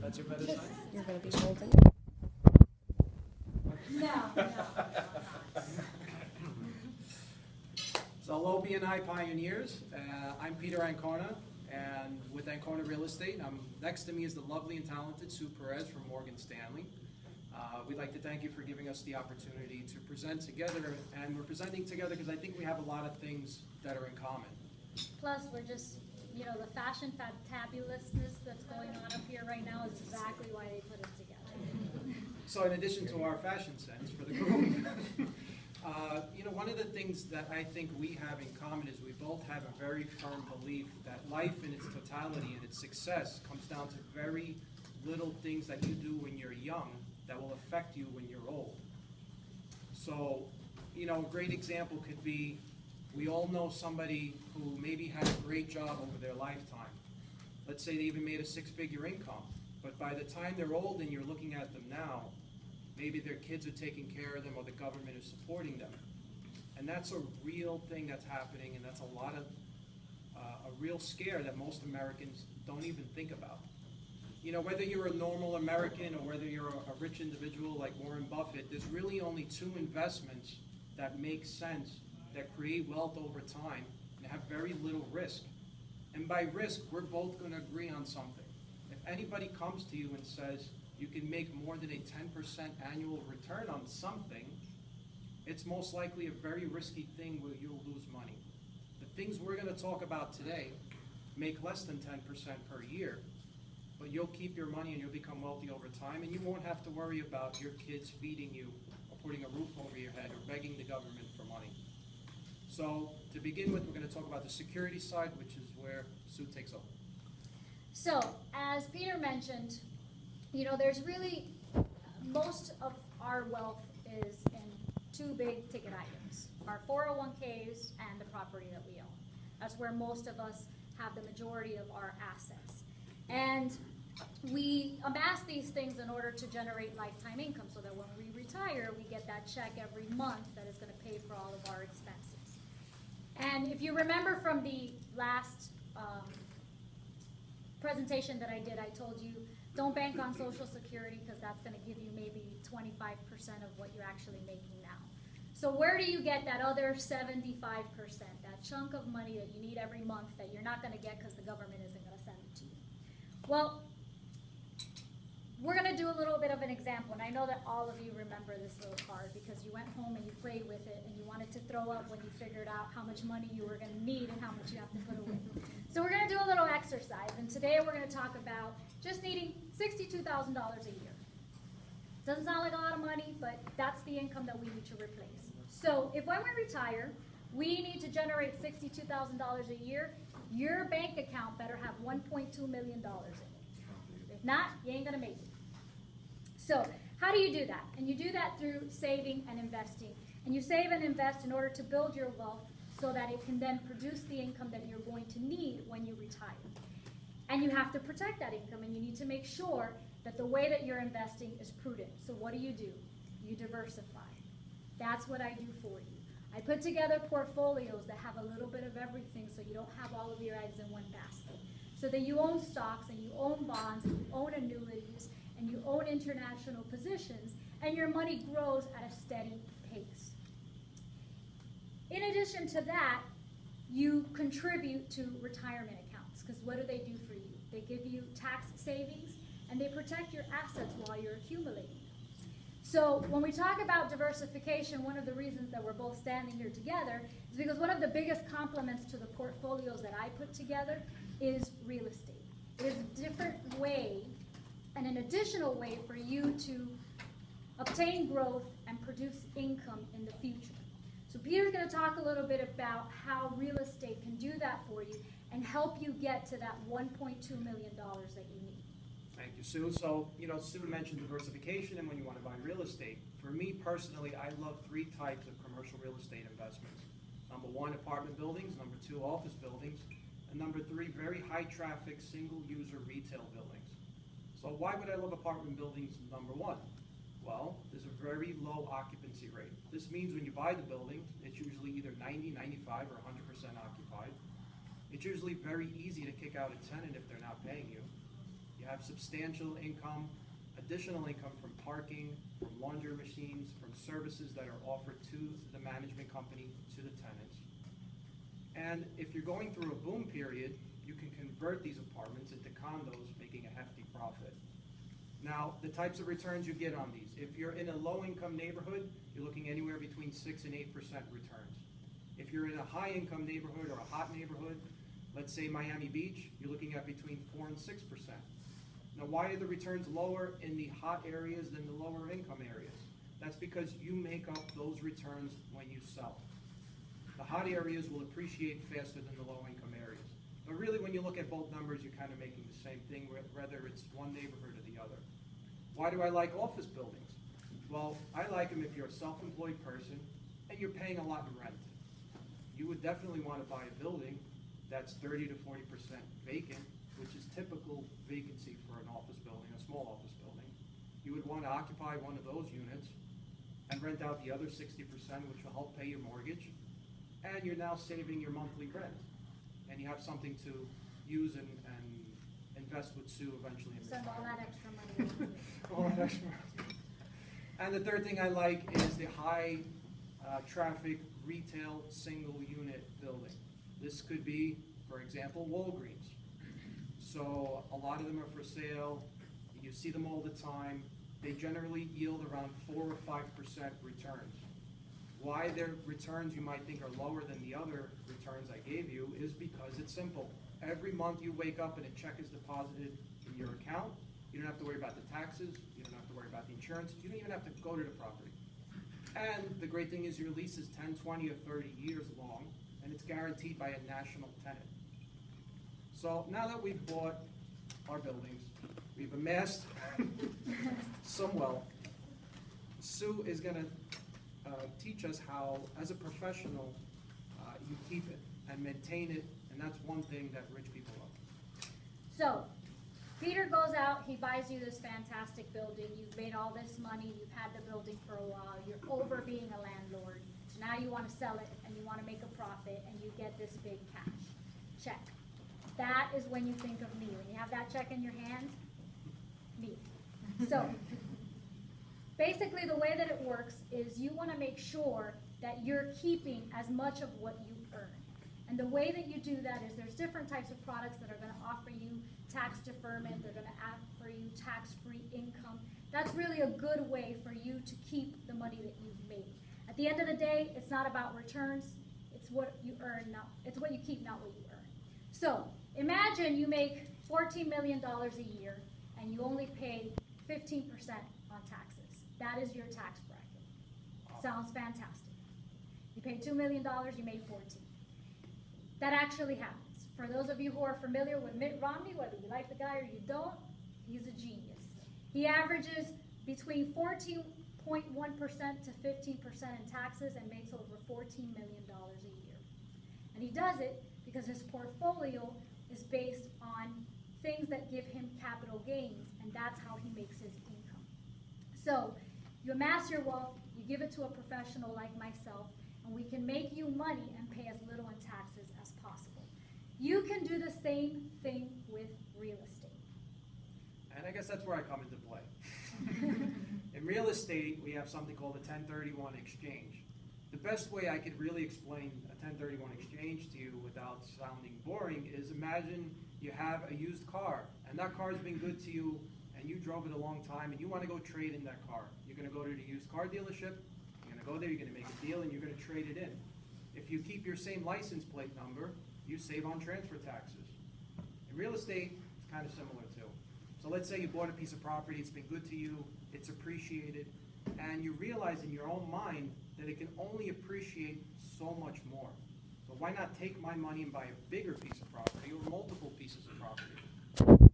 That's your better sign? You're going to be holding. No. So hello BNI Pioneers, I'm Peter Ancona, and with Ancona Real Estate, next to me is the lovely and talented Sue Perez from Morgan Stanley. We'd like to thank you for giving us the opportunity to present together, and we're presenting together because I think we have a lot of things that are in common. Plus, we're just, the fashion fantabulousness that's going on up here right now is exactly why they put it together. So in addition to our fashion sense for the group, one of the things that I think we have in common is we both have a very firm belief that life in its totality and its success comes down to very little things that you do when you're young that will affect you when you're old. So, a great example could be, we all know somebody who maybe had a great job over their lifetime. Let's say they even made a six-figure income, but by the time they're old and you're looking at them now, maybe their kids are taking care of them or the government is supporting them. And that's a real thing that's happening, and that's a real scare that most Americans don't even think about. Whether you're a normal American or whether you're a rich individual like Warren Buffett, there's really only two investments that make sense, that create wealth over time, and have very little risk. And by risk, we're both going to agree on something. If anybody comes to you and says you can make more than a 10% annual return on something, it's most likely a very risky thing where you'll lose money. The things we're going to talk about today make less than 10% per year, but you'll keep your money and you'll become wealthy over time, and you won't have to worry about your kids feeding you or putting a roof over your head or begging the government for money. So to begin with, we're going to talk about the security side, which is where Sue takes over. So, as Peter mentioned, there's really, most of our wealth is in two big ticket items, our 401ks and the property that we own. That's where most of us have the majority of our assets. And we amass these things in order to generate lifetime income so that when we retire, we get that check every month that is going to pay for all of our expenses. And if you remember from the last presentation that I did, I told you, don't bank on Social Security because that's going to give you maybe 25% of what you're actually making now. So where do you get that other 75%, that chunk of money that you need every month that you're not going to get because the government isn't going to send it to you? Well, we're going to do a little bit of an example, and I know that all of you remember this little card because you went home and you played with it and you wanted to throw up when you figured out how much money you were going to need and how much you have to put away. So we're going to do a little exercise, and today we're going to talk about just needing $62,000 a year. Doesn't sound like a lot of money, but that's the income that we need to replace. So if when we retire, we need to generate $62,000 a year, your bank account better have $1.2 million in it. If not, you ain't going to make it. So how do you do that? And you do that through saving and investing. And you save and invest in order to build your wealth so that it can then produce the income that you're going to need when you retire. And you have to protect that income, and you need to make sure that the way that you're investing is prudent. So what do? You diversify. That's what I do for you. I put together portfolios that have a little bit of everything so you don't have all of your eggs in one basket. So that you own stocks, and you own bonds, and you own annuities, and you own international positions, and your money grows at a steady pace. In addition to that, you contribute to retirement accounts, because what do they do for you? They give you tax savings, and they protect your assets while you're accumulating. So when we talk about diversification, one of the reasons that we're both standing here together is because one of the biggest complements to the portfolios that I put together is real estate. It is a different way and an additional way for you to obtain growth and produce income in the future. So Peter's going to talk a little bit about how real estate can do that for you and help you get to that $1.2 million that you need. Thank you, Sue. So, Sue mentioned diversification and when you want to buy real estate. For me personally, I love three types of commercial real estate investments. Number one, apartment buildings. Number two, office buildings. And number three, very high traffic, single user retail buildings. So why would I love apartment buildings number one? Well, there's a very low occupancy rate. This means when you buy the building, it's usually either 90, 95, or 100% occupied. It's usually very easy to kick out a tenant if they're not paying you. You have have substantial income, additional income from parking, from laundry machines, from services that are offered to the management company, to the tenants. And if you're going through a boom period, you can convert these apartments into condos, making a hefty profit. Now, the types of returns you get on these, if you're in a low-income neighborhood, you're looking anywhere between 6 and 8% returns. If you're in a high-income neighborhood or a hot neighborhood, let's say Miami Beach, you're looking at between 4 and 6%. Now, why are the returns lower in the hot areas than the lower income areas? That's because you make up those returns when you sell. The hot areas will appreciate faster than the low income areas. But really, when you look at both numbers, you're kind of making the same thing, whether it's one neighborhood or the other. Why do I like office buildings? Well, I like them if you're a self-employed person and you're paying a lot in rent. You would definitely want to buy a building that's 30 to 40% vacant, which is typical vacancy for an office building, a small office building. You would want to occupy one of those units and rent out the other 60%, which will help pay your mortgage. And you're now saving your monthly rent. And you have something to use and invest with Sue eventually in Send all retirement. that extra money. All that extra money. And the third thing I like is the high traffic retail single unit building. This could be, for example, Walgreens. So a lot of them are for sale. You see them all the time. They generally yield around 4 or 5% returns. Why their returns you might think are lower than the other returns I gave you is because it's simple. Every month you wake up and a check is deposited in your account. You don't have to worry about the taxes. You don't have to worry about the insurance. You don't even have to go to the property. And the great thing is your lease is 10, 20, or 30 years long, and it's guaranteed by a national tenant. So now that we've bought our buildings, we've amassed some wealth, Sue is going to teach us how, as a professional, you keep it and maintain it, and that's one thing that rich people love. So, Peter goes out, he buys you this fantastic building, you've made all this money, you've had the building for a while, you're over being a landlord, so now you want to sell it and you want to make a profit and you get this big cash check. That is when you think of me. When you have that check in your hand, me. So, basically the way that it works is you want to make sure that you're keeping as much of what you earn. And the way that you do that is there's different types of products that are going to offer you tax deferment, they're going to offer you tax-free income. That's really a good way for you to keep the money that you've made. At the end of the day, it's not about returns, it's what you earn, it's what you keep, not what you earn. So, imagine you make $14 million a year and you only pay 15% on taxes. That is your tax bracket. Sounds fantastic. You pay $2 million, you made 14. That actually happens. For those of you who are familiar with Mitt Romney, whether you like the guy or you don't, he's a genius. He averages between 14.1% to 15% in taxes and makes over $14 million a year. And he does it because his portfolio is based on things that give him capital gains, and that's how he makes his income. So, you amass your wealth, you give it to a professional like myself, and we can make you money and pay as little in taxes as possible. You can do the same thing with real estate. And I guess that's where I come into play. In real estate, we have something called a 1031 exchange. The best way I could really explain a 1031 exchange to you without sounding boring is imagine you have a used car, and that car has been good to you, and you drove it a long time, and you want to go trade in that car. You're going to go to the used car dealership, you're going to go there, you're going to make a deal, and you're going to trade it in. If you keep your same license plate number, you save on transfer taxes. In real estate, it's kind of similar too. So let's say you bought a piece of property, it's been good to you, it's appreciated, and you realize in your own mind that it can only appreciate so much more. So why not take my money and buy a bigger piece of property or multiple pieces of property?